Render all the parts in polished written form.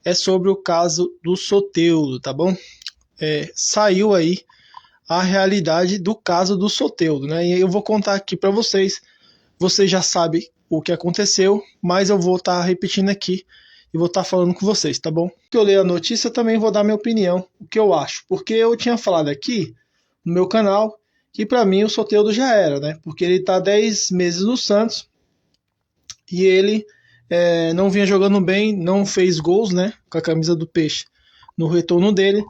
é sobre o caso do Soteldo, tá bom? Saiu aí a realidade do caso do Soteldo, né? E eu vou contar aqui para vocês. Você já sabe o que aconteceu, mas eu vou estar repetindo aqui e vou estar falando com vocês, tá bom? Que eu leio a notícia, eu também vou dar minha opinião, o que eu acho, porque eu tinha falado aqui no meu canal que para mim o Soteldo já era, né? Porque ele tá 10 meses no Santos e ele não vinha jogando bem, não fez gols, né? Com a camisa do Peixe no retorno dele.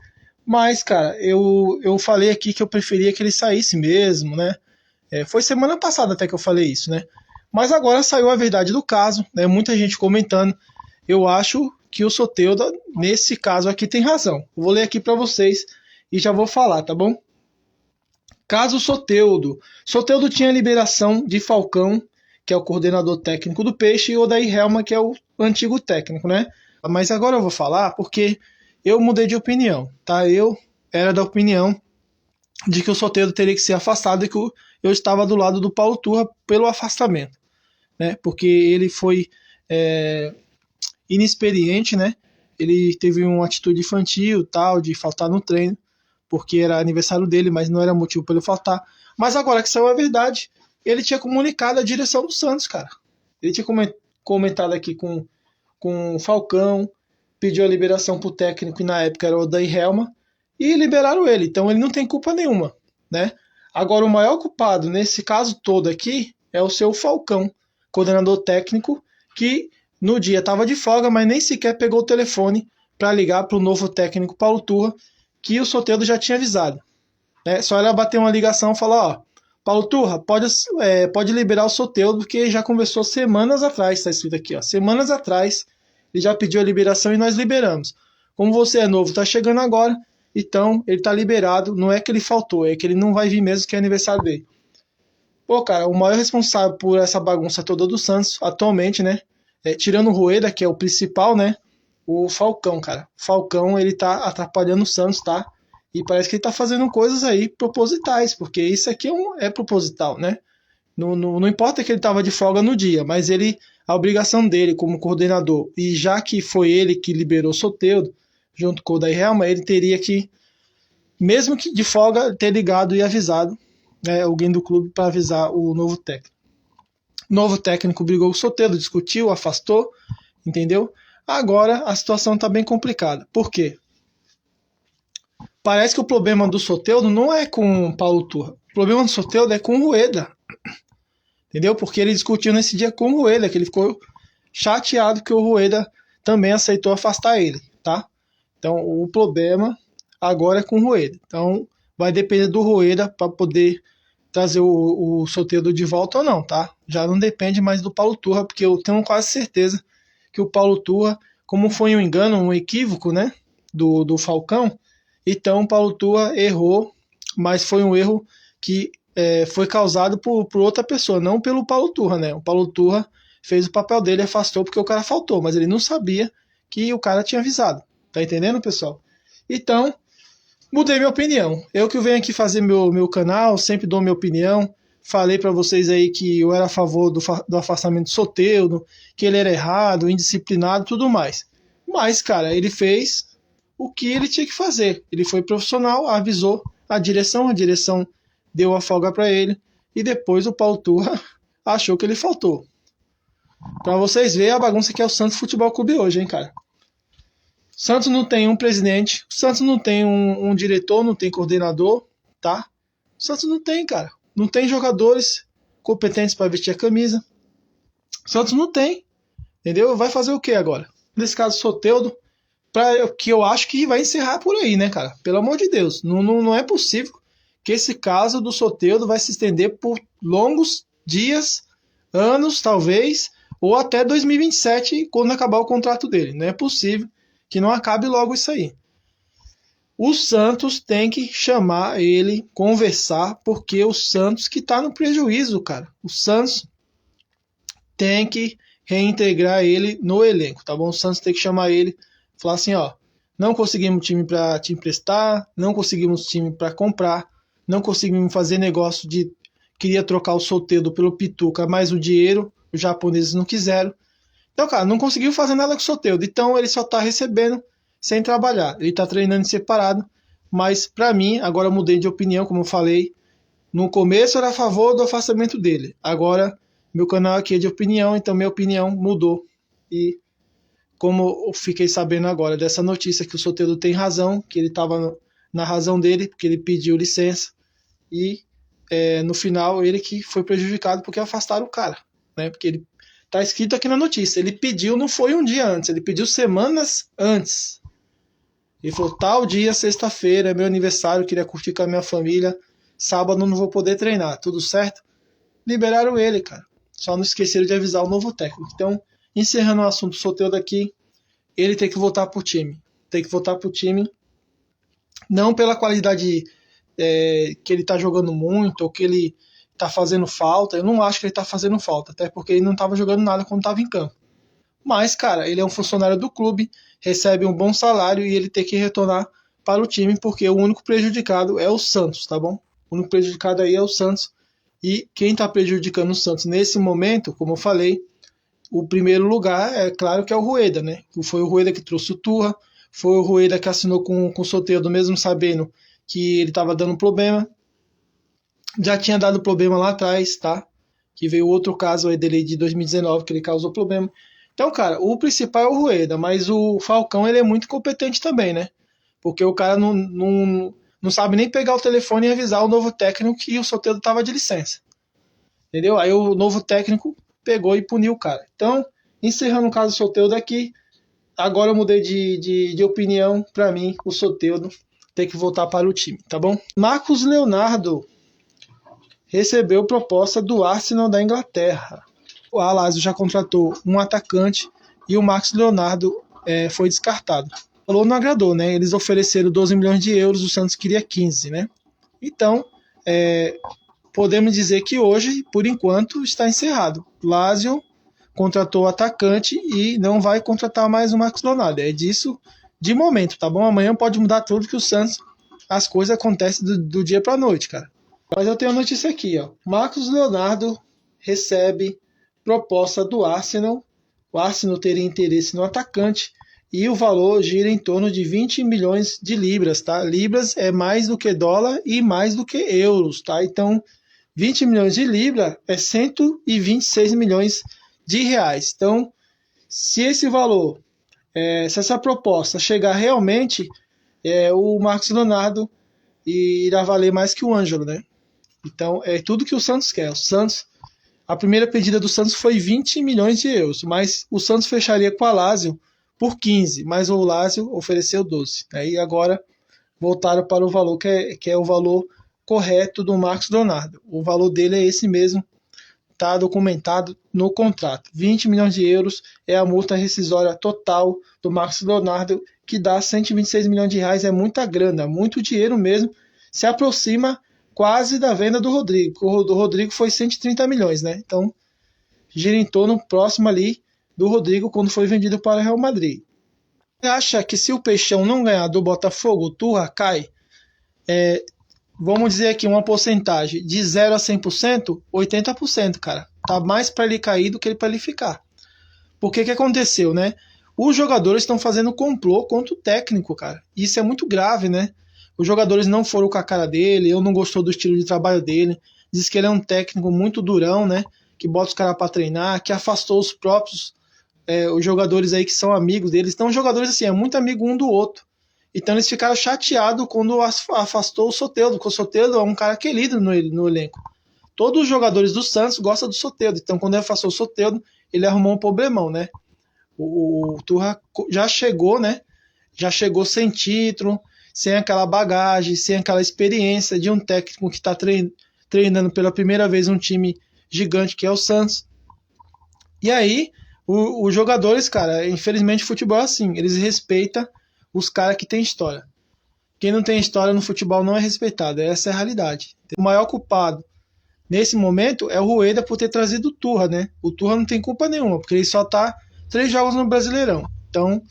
Mas, cara, eu falei aqui que eu preferia que ele saísse mesmo, né? Foi semana passada até que eu falei isso, né? Mas agora saiu a verdade do caso, né? Muita gente comentando. Eu acho que o Soteldo, nesse caso aqui, tem razão. Eu vou ler aqui para vocês e já vou falar, tá bom? Caso Soteldo. Soteldo tinha liberação de Falcão, que é o coordenador técnico do Peixe, e Odair Helma, que é o antigo técnico, né? Mas agora eu vou falar porque eu mudei de opinião, tá? Eu era da opinião de que o Soteldo teria que ser afastado e que eu estava do lado do Paulo Turra pelo afastamento, né? Porque ele foi inexperiente, né? Ele teve uma atitude infantil, tal, de faltar no treino, porque era aniversário dele, mas não era motivo para ele faltar. Mas agora que saiu a verdade, ele tinha comunicado a direção do Santos, cara. Ele tinha comentado aqui com o Falcão, pediu a liberação para o técnico, e na época era o Odair Helma, e liberaram ele. Então ele não tem culpa nenhuma, né? Agora, o maior culpado nesse caso todo aqui é o seu Falcão, coordenador técnico, que no dia estava de folga, mas nem sequer pegou o telefone para ligar para o novo técnico Paulo Turra, que o Soteldo já tinha avisado, né? Só era bater uma ligação e falar, ó, Paulo Turra, pode liberar o Soteldo, porque já conversou semanas atrás, está escrito aqui, ó, semanas atrás, ele já pediu a liberação e nós liberamos. Como você é novo, está chegando agora, então ele está liberado, não é que ele faltou, é que ele não vai vir mesmo, que é aniversário dele. Pô, cara, o maior responsável por essa bagunça toda do Santos, atualmente, né, tirando o Rueda, que é o principal, né, o Falcão, cara. O Falcão, ele tá atrapalhando o Santos, tá? E parece que ele tá fazendo coisas aí propositais, porque isso aqui é proposital, né? Não importa que ele tava de folga no dia, mas a obrigação dele como coordenador, e já que foi ele que liberou o Soteldo, junto com o Odair Helma, ele teria que, mesmo que de folga, ter ligado e avisado, né, alguém do clube para avisar o novo técnico. O novo técnico brigou com o Soteldo, discutiu, afastou, entendeu? Agora a situação está bem complicada. Por quê? Parece que o problema do Soteldo não é com o Paulo Turra. O problema do Soteldo é com o Rueda. Entendeu? Porque ele discutiu nesse dia com o Rueda, que ele ficou chateado que o Rueda também aceitou afastar ele, tá? Então o problema agora é com o Rueda. Então vai depender do Rueda para poder trazer o Soteldo de volta ou não, tá? Já não depende mais do Paulo Turra, porque eu tenho quase certeza que o Paulo Turra, como foi um engano, um equívoco, né, do Falcão, então o Paulo Turra errou, mas foi um erro que foi causado por outra pessoa, não pelo Paulo Turra, né? O Paulo Turra fez o papel dele, afastou porque o cara faltou, mas ele não sabia que o cara tinha avisado. Tá entendendo, pessoal? Então, mudei minha opinião. Eu que venho aqui fazer meu canal, sempre dou minha opinião. Falei para vocês aí que eu era a favor do afastamento do Soteldo, que ele era errado, indisciplinado, tudo mais. Mas, cara, ele fez o que ele tinha que fazer. Ele foi profissional, avisou a direção deu a folga para ele, e depois o Paulo Turra achou que ele faltou. Para vocês verem a bagunça que é o Santos Futebol Clube hoje, hein, cara. Santos não tem um presidente, o Santos não tem um diretor, não tem coordenador, tá? O Santos não tem, cara. Não tem jogadores competentes para vestir a camisa. O Santos não tem, entendeu? Vai fazer o que agora? Nesse caso, Soteldo, que eu acho que vai encerrar por aí, né, cara? Pelo amor de Deus. Não é possível que esse caso do Soteldo vai se estender por longos dias, anos, talvez, ou até 2027, quando acabar o contrato dele. Não é possível que não acabe logo isso aí. O Santos tem que chamar ele, conversar, porque o Santos que está no prejuízo, cara. O Santos tem que reintegrar ele no elenco, tá bom? O Santos tem que chamar ele, falar assim, ó, não conseguimos time para te emprestar, não conseguimos time para comprar, não conseguimos fazer negócio queria trocar o Soteldo pelo Pituca, mas o dinheiro os japoneses não quiseram. Então, cara, não conseguiu fazer nada com o Soteldo. Então, ele só tá recebendo sem trabalhar. Ele tá treinando separado. Mas, pra mim, agora eu mudei de opinião, como eu falei. No começo era a favor do afastamento dele. Agora, meu canal aqui é de opinião, então minha opinião mudou. E como eu fiquei sabendo agora dessa notícia que o Soteldo tem razão, que ele estava na razão dele, porque ele pediu licença. E no final ele que foi prejudicado porque afastaram o cara. Né? Porque ele tá escrito aqui na notícia. Ele pediu, não foi um dia antes, ele pediu semanas antes. Ele falou, tal dia, sexta-feira, é meu aniversário, queria curtir com a minha família. Sábado não vou poder treinar, tudo certo? Liberaram ele, cara. Só não esqueceram de avisar o novo técnico. Então, encerrando o assunto Soteldo aqui, ele tem que voltar pro time. Tem que voltar pro time, não pela qualidade que ele tá jogando muito, ou que ele tá fazendo falta. Eu não acho que ele tá fazendo falta, até porque ele não tava jogando nada quando tava em campo. Mas, cara, ele é um funcionário do clube, recebe um bom salário e ele tem que retornar para o time, porque o único prejudicado é o Santos, tá bom? O único prejudicado aí é o Santos. E quem está prejudicando o Santos nesse momento, como eu falei, o primeiro lugar é claro que é o Rueda, né? Foi o Rueda que trouxe o Turra, foi o Rueda que assinou com o Soteldo, mesmo sabendo que ele estava dando problema. Já tinha dado problema lá atrás, tá? Que veio outro caso aí dele de 2019 que ele causou problema. Então, cara, o principal é o Rueda, mas o Falcão ele é muito competente também, né? Porque o cara não sabe nem pegar o telefone e avisar o novo técnico que o Soteldo estava de licença. Entendeu? Aí o novo técnico pegou e puniu o cara. Então, encerrando o caso do Soteldo aqui, agora eu mudei de opinião. Para mim, o Soteldo tem que voltar para o time, tá bom? Marcos Leonardo recebeu proposta do Arsenal da Inglaterra. O Al-Ahly já contratou um atacante e o Marcos Leonardo foi descartado. O valor não agradou, né? Eles ofereceram 12 milhões de euros, o Santos queria 15, né? Então, podemos dizer que hoje, por enquanto, está encerrado. Lazio contratou o atacante e não vai contratar mais o Marcos Leonardo. É disso de momento, tá bom? Amanhã pode mudar tudo que o Santos, as coisas acontecem do dia para a noite, cara. Mas eu tenho a notícia aqui, ó. Marcos Leonardo recebe proposta do Arsenal. O Arsenal teria interesse no atacante e o valor gira em torno de 20 milhões de libras, tá? Libras é mais do que dólar e mais do que euros, tá? Então, 20 milhões de libras é 126 milhões de reais. Então, se esse valor, se essa proposta chegar realmente, o Marcos Leonardo irá valer mais que o Ângelo, né? Então, é tudo que o Santos quer. O Santos, a primeira pedida do Santos foi 20 milhões de euros, mas o Santos fecharia com a Lazio por 15, mas o Lazio ofereceu 12. Aí agora voltaram para o valor que é o valor correto do Marcos Leonardo. O valor dele é esse mesmo, está documentado no contrato. 20 milhões de euros é a multa rescisória total do Marcos Leonardo, que dá 126 milhões de reais, é muita grana, muito dinheiro mesmo, se aproxima quase da venda do Rodrigo. O do Rodrigo foi 130 milhões, né? Então, gira em torno próximo ali do Rodrigo quando foi vendido para o Real Madrid. Você acha que se o Peixão não ganhar do Botafogo, o Turra cai? Vamos dizer aqui uma porcentagem de 0 a 100%, 80%, cara. Tá mais para ele cair do que para ele ficar. Porque que aconteceu, né? Os jogadores estão fazendo complô contra o técnico, cara. Isso é muito grave, né? Os jogadores não foram com a cara dele, eu não gostou do estilo de trabalho dele. Diz que ele é um técnico muito durão, né? Que bota os caras para treinar, que afastou os próprios os jogadores aí que são amigos deles. Então, os jogadores, assim, é muito amigo um do outro. Então, eles ficaram chateados quando afastou o Soteldo, porque o Soteldo é um cara querido no elenco. Todos os jogadores do Santos gostam do Soteldo. Então, quando ele afastou o Soteldo, ele arrumou um problemão, né? O Turra já chegou, né? Já chegou sem título, sem aquela bagagem, sem aquela experiência de um técnico que está treinando pela primeira vez um time gigante que é o Santos. E aí, os jogadores, cara, infelizmente o futebol é assim, eles respeitam os caras que têm história. Quem não tem história no futebol não é respeitado, essa é a realidade. O maior culpado nesse momento é o Rueda por ter trazido o Turra, né? O Turra não tem culpa nenhuma, porque ele só tá 3 jogos no Brasileirão. Então,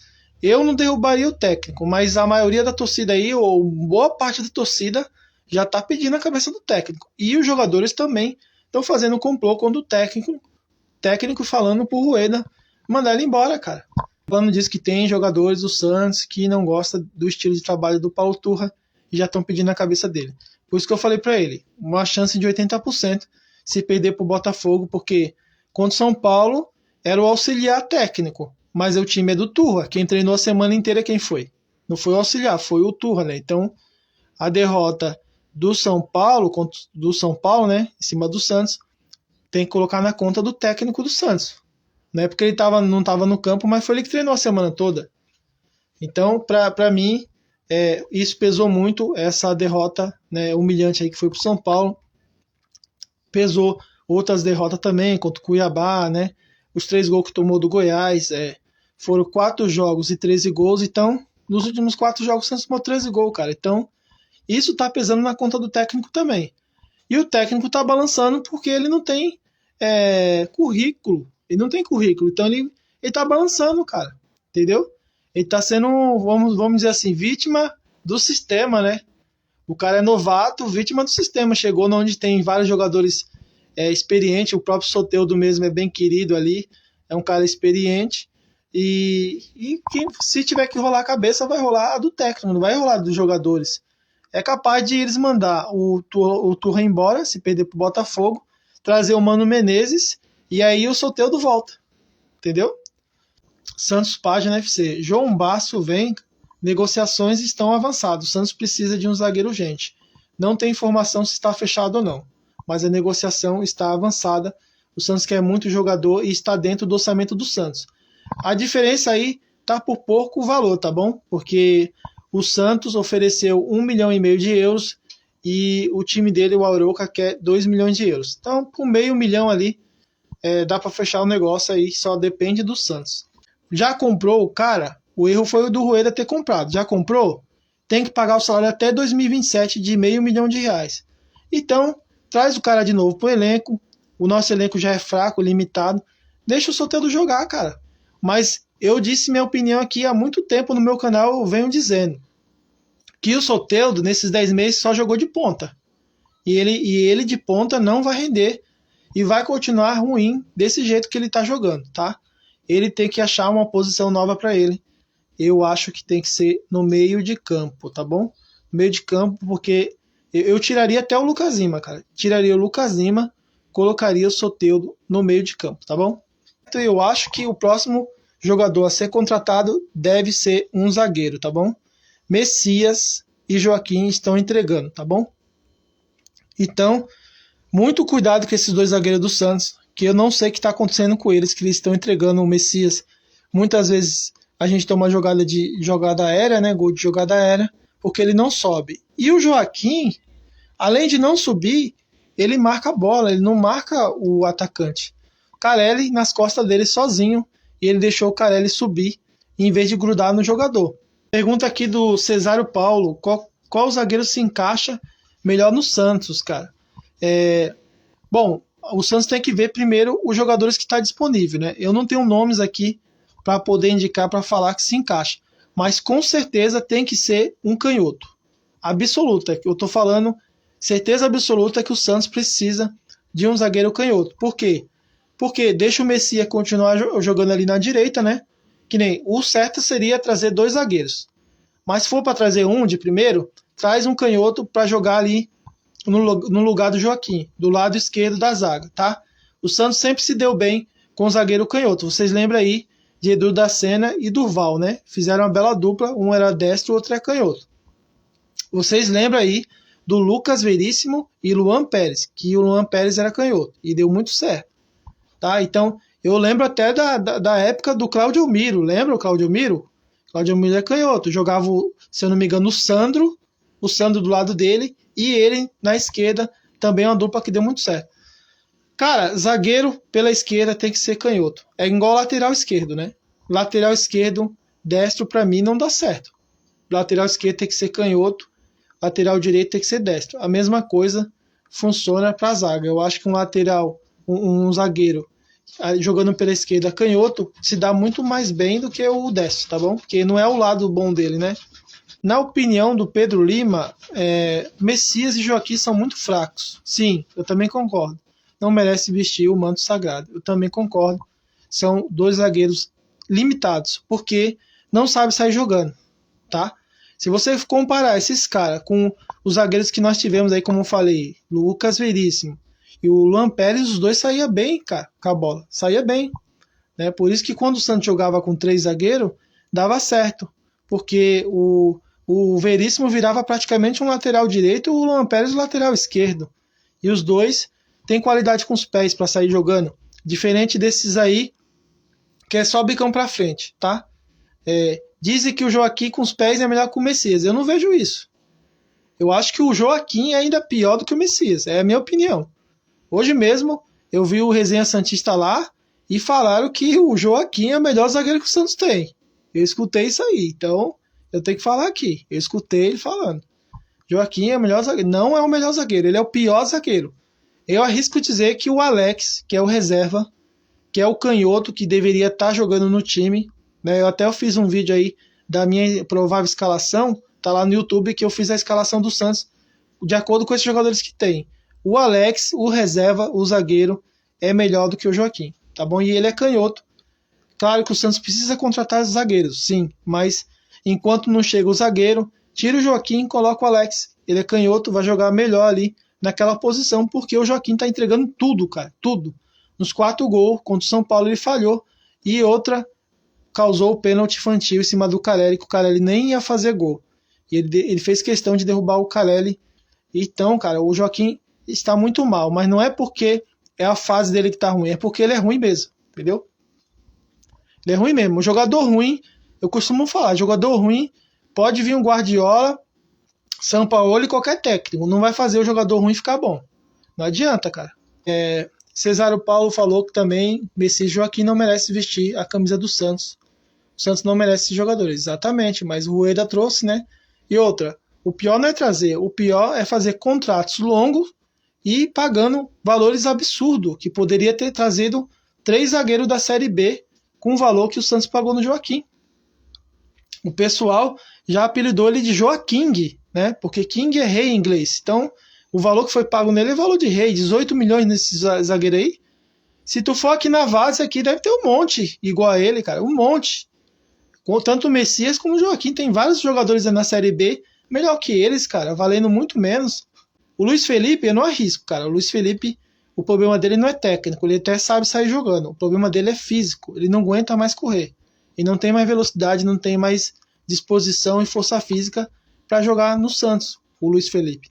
eu não derrubaria o técnico, mas a maioria da torcida aí, ou boa parte da torcida, já tá pedindo a cabeça do técnico. E os jogadores também estão fazendo um complô contra o técnico falando pro Rueda mandar ele embora, cara. O plano diz que tem jogadores do Santos que não gostam do estilo de trabalho do Paulo Turra e já estão pedindo a cabeça dele. Por isso que eu falei para ele, uma chance de 80% se perder pro Botafogo, porque contra o São Paulo era o auxiliar técnico, mas o time é do Turra. Quem treinou a semana inteira quem foi? Não foi o auxiliar, foi o Turra, né? Então, a derrota do São Paulo, né, em cima do Santos, tem que colocar na conta do técnico do Santos. Não é porque ele não estava no campo, mas foi ele que treinou a semana toda. Então, para mim, isso pesou muito, essa derrota, né, humilhante aí que foi para o São Paulo. Pesou outras derrotas também, contra o Cuiabá, né? Os 3 gols que tomou do Goiás, foram 4 jogos e 13 gols. Então, nos últimos 4 jogos, o Santos tomou 13 gols, cara. Então, isso tá pesando na conta do técnico também. E o técnico tá balançando porque ele não tem currículo. Ele não tem currículo. Então, ele tá balançando, cara. Entendeu? Ele tá sendo, vamos dizer assim, vítima do sistema, né? O cara é novato, vítima do sistema. Chegou onde tem vários jogadores experientes. O próprio Soteldo mesmo é bem querido ali. É um cara experiente. E se tiver que rolar a cabeça, vai rolar a do técnico, não vai rolar dos jogadores. É capaz de eles mandar o Turra embora, se perder pro Botafogo, trazer o Mano Menezes e aí o Soteldo volta. Entendeu? Santos Página FC. João Basso vem. Negociações estão avançadas. O Santos precisa de um zagueiro urgente. Não tem informação se está fechado ou não, mas a negociação está avançada. O Santos quer muito jogador e está dentro do orçamento do Santos. A diferença aí tá por pouco valor, tá bom? Porque o Santos ofereceu 1,5 milhão de euros e o time dele, o Arouca, quer 2 milhões de euros. Então, por meio milhão ali, dá para fechar o negócio aí, só depende do Santos. Já comprou, cara, o erro foi o do Rueda ter comprado. Já comprou? Tem que pagar o salário até 2027 de R$500 mil. Então, traz o cara de novo pro elenco. O nosso elenco já é fraco, limitado. Deixa o Soteldo jogar, cara. Mas eu disse minha opinião aqui há muito tempo no meu canal, eu venho dizendo que o Soteldo, nesses 10 meses, só jogou de ponta. E ele de ponta não vai render e vai continuar ruim desse jeito que ele tá jogando, tá? Ele tem que achar uma posição nova para ele. Eu acho que tem que ser no meio de campo, tá bom? Meio de campo, porque eu tiraria até o Lucas Lima, cara. Tiraria o Lucas Lima, colocaria o Soteldo no meio de campo, tá bom? Então eu acho que o próximo jogador a ser contratado deve ser um zagueiro, tá bom? Messias e Joaquim estão entregando, tá bom? Então, muito cuidado com esses 2 zagueiros do Santos, que eu não sei o que está acontecendo com eles, que eles estão entregando o Messias. Muitas vezes a gente tem uma jogada aérea, né? Gol de jogada aérea, porque ele não sobe. E o Joaquim, além de não subir, ele marca a bola, ele não marca o atacante. Carelli nas costas dele sozinho, e ele deixou o Carelli subir em vez de grudar no jogador. Pergunta aqui do Cesário Paulo, qual zagueiro se encaixa melhor no Santos, cara? Bom, o Santos tem que ver primeiro os jogadores que estão disponíveis, né? Eu não tenho nomes aqui para poder indicar, para falar que se encaixa, mas com certeza tem que ser um canhoto. Absoluta, eu estou falando, certeza absoluta que o Santos precisa de um zagueiro canhoto. Por quê? Porque deixa o Messias continuar jogando ali na direita, né? Que nem o certo seria trazer 2 zagueiros. Mas se for para trazer um de primeiro, traz um canhoto para jogar ali no lugar do Joaquim, do lado esquerdo da zaga, tá? O Santos sempre se deu bem com o zagueiro canhoto. Vocês lembram aí de Edu da Sena e Durval, né? Fizeram uma bela dupla, um era destro, o outro é canhoto. Vocês lembram aí do Lucas Veríssimo e Luan Pérez, que o Luan Pérez era canhoto e deu muito certo. Tá? Então, eu lembro até da época do Claudio Miro. Lembra o Claudio Miro? Claudio Miro é canhoto. Jogava, se eu não me engano, o Sandro do lado dele e ele na esquerda. Também uma dupla que deu muito certo. Cara, zagueiro pela esquerda tem que ser canhoto. É igual lateral esquerdo, né? Lateral esquerdo, destro, pra mim não dá certo. Lateral esquerdo tem que ser canhoto. Lateral direito tem que ser destro. A mesma coisa funciona pra zaga. Eu acho que um lateral, um zagueiro jogando pela esquerda canhoto se dá muito mais bem do que o destro, tá bom? Porque não é o lado bom dele, né? Na opinião do Pedro Lima, Messias e Joaquim são muito fracos. Sim, eu também concordo. Não merece vestir o manto sagrado. Eu também concordo. são dois zagueiros limitados, porque não sabe sair jogando, tá? Se você comparar esses caras com os zagueiros que nós tivemos aí, como eu falei, Lucas Veríssimo e o Luan Pérez, os dois saíam bem, cara, com a bola, saía bem, né? Por isso que quando o Santos jogava com 3 zagueiros, dava certo, porque o Veríssimo virava praticamente um lateral direito e o Luan Pérez o lateral esquerdo, e os dois têm qualidade com os pés para sair jogando, diferente desses aí que é só bicão para frente, tá? Dizem que o Joaquim com os pés é melhor que o Messias. Eu não vejo isso. Eu acho que o Joaquim é ainda pior do que o Messias. É a minha opinião. Hoje mesmo eu vi o Resenha Santista lá e falaram que o Joaquim é o melhor zagueiro que o Santos tem. Eu escutei isso aí. Então eu tenho que falar aqui. Eu escutei ele falando. Joaquim é o melhor zagueiro. Não é o melhor zagueiro. Ele é o pior zagueiro. Eu arrisco dizer que o Alex, que é o reserva, que é o canhoto que deveria estar jogando no time, né? Eu fiz um vídeo aí da minha provável escalação, tá lá no YouTube, que eu fiz a escalação do Santos de acordo com esses jogadores que tem. O Alex, o reserva, o zagueiro, é melhor do que o Joaquim, tá bom? E ele é canhoto. Claro que o Santos precisa contratar zagueiros, sim, mas enquanto não chega o zagueiro, tira o Joaquim e coloca o Alex. Ele é canhoto, vai jogar melhor ali naquela posição, porque o Joaquim tá entregando tudo, cara, tudo. Nos 4 gols, contra o São Paulo ele falhou, e outra causou o pênalti infantil em cima do Carelli, que o Carelli nem ia fazer gol. E ele fez questão de derrubar o Carelli. Então, cara, o Joaquim está muito mal, mas não é porque é a fase dele que tá ruim, é porque ele é ruim mesmo, entendeu? Ele é ruim mesmo. O jogador ruim, eu costumo falar, jogador ruim, pode vir um Guardiola, Sampaoli e qualquer técnico, não vai fazer o jogador ruim ficar bom. Não adianta, cara. Cesário Paulo falou que também Messias e Joaquim não merece vestir a camisa do Santos. O Santos não merece esses jogadores, exatamente, mas o Rueda trouxe, né? E outra, o pior não é trazer, o pior é fazer contratos longos e pagando valores absurdos, que poderia ter trazido 3 zagueiros da Série B com o valor que o Santos pagou no Joaquim. O pessoal já apelidou ele de Joaquim, né? Porque King é rei em inglês. Então, o valor que foi pago nele é valor de rei, 18 milhões nesse zagueiro aí. Se tu for aqui na Várzea, aqui deve ter um monte igual a ele, cara, um monte. Tanto o Messias como o Joaquim, tem vários jogadores na Série B melhor que eles, cara, valendo muito menos. O Luiz Felipe, eu não arrisco, cara. O Luiz Felipe, o problema dele não é técnico, ele até sabe sair jogando. O problema dele é físico, ele não aguenta mais correr. E não tem mais velocidade, não tem mais disposição e força física para jogar no Santos, o Luiz Felipe.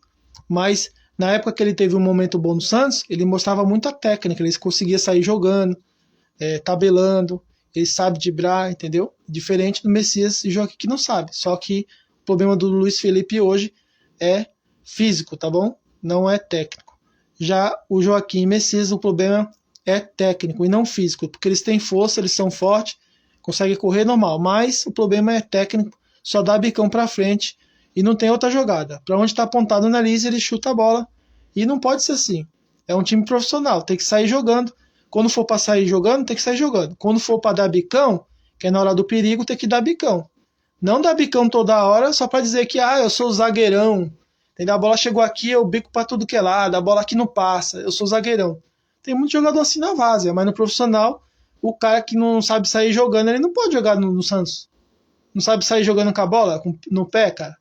Mas na época que ele teve um momento bom no Santos, ele mostrava muita técnica, ele conseguia sair jogando, tabelando, ele sabe driblar, entendeu? Diferente do Messias e Joaquim que não sabe. Só que o problema do Luiz Felipe hoje é físico, tá bom? Não é técnico. Já o Joaquim e Messias, o problema é técnico e não físico, porque eles têm força, eles são fortes, conseguem correr normal, mas o problema é técnico, só dá bicão para frente e não tem outra jogada. Para onde está apontado o nariz, ele chuta a bola. E não pode ser assim. É um time profissional, tem que sair jogando. Quando for para sair jogando, tem que sair jogando. Quando for para dar bicão, que é na hora do perigo, tem que dar bicão. Não dar bicão toda hora só para dizer que eu sou zagueirão. Entendeu? A bola chegou aqui, eu bico para tudo que é lado, a bola aqui não passa, eu sou zagueirão. Tem muito jogador assim na Várzea, mas no profissional, o cara que não sabe sair jogando, ele não pode jogar no Santos. Não sabe sair jogando com a bola, no pé, cara.